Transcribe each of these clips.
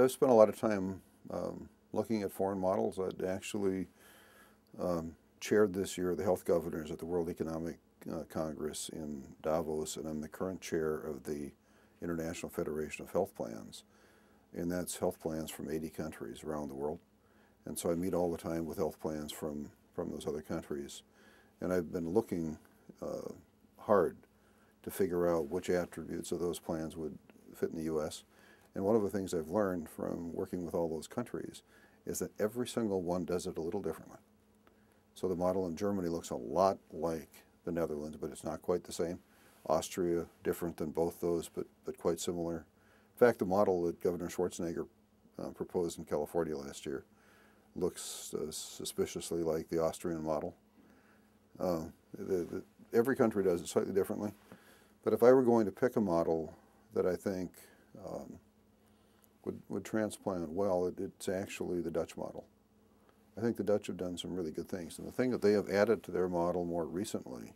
I've spent a lot of time looking at foreign models. I'd actually chaired this year the health governors at the World Economic Congress in Davos, and I'm the current chair of the International Federation of Health Plans, and that's health plans from 80 countries around the world. And so I meet all the time with health plans from those other countries, and I've been looking hard to figure out which attributes of those plans would fit in the U.S. And one of the things I've learned from working with all those countries is that every single one does it a little differently. So the model in Germany looks a lot like the Netherlands, but it's not quite the same. Austria, different than both those, but quite similar. In fact, the model that Governor Schwarzenegger proposed in California last year looks suspiciously like the Austrian model. Every country does it slightly differently. But if I were going to pick a model that I think would transplant well, it's actually the Dutch model. I think the Dutch have done some really good things. And the thing that they have added to their model more recently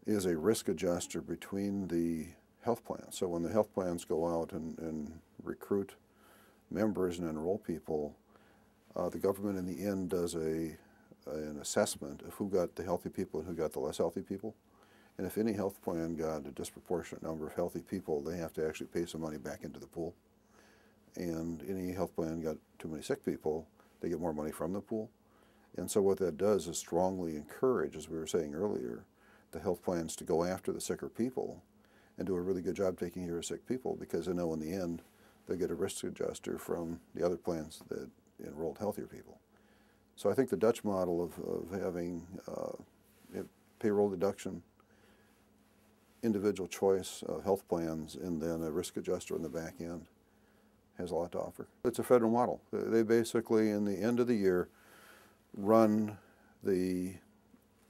is a risk adjuster between the health plans. So when the health plans go out and recruit members and enroll people, the government in the end does an assessment of who got the healthy people and who got the less healthy people. And if any health plan got a disproportionate number of healthy people, they have to actually pay some money back into the pool. And any health plan got too many sick people, they get more money from the pool. And so what that does is strongly encourage, as we were saying earlier, the health plans to go after the sicker people and do a really good job taking care of sick people, because they know in the end they get a risk adjuster from the other plans that enrolled healthier people. So I think the Dutch model of having payroll deduction, individual choice of health plans, and then a risk adjuster on the back end has a lot to offer. It's a federal model. They basically, in the end of the year, run the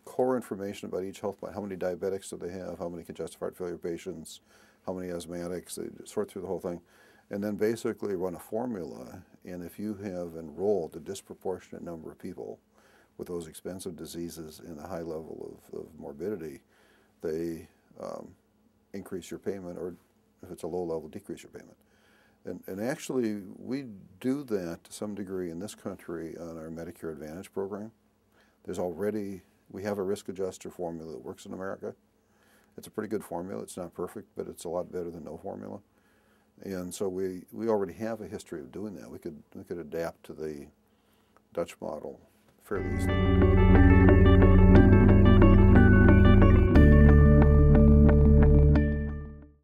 core information about each health plan. How many diabetics do they have? How many congestive heart failure patients? How many asthmatics? They sort through the whole thing. And then basically run a formula. And if you have enrolled a disproportionate number of people with those expensive diseases and a high level of morbidity, they increase your payment, or if it's a low level, decrease your payment. And actually, we do that to some degree in this country on our Medicare Advantage program. We have a risk adjuster formula that works in America. It's a pretty good formula. It's not perfect, but it's a lot better than no formula. And so we already have a history of doing that. We could adapt to the Dutch model fairly easily.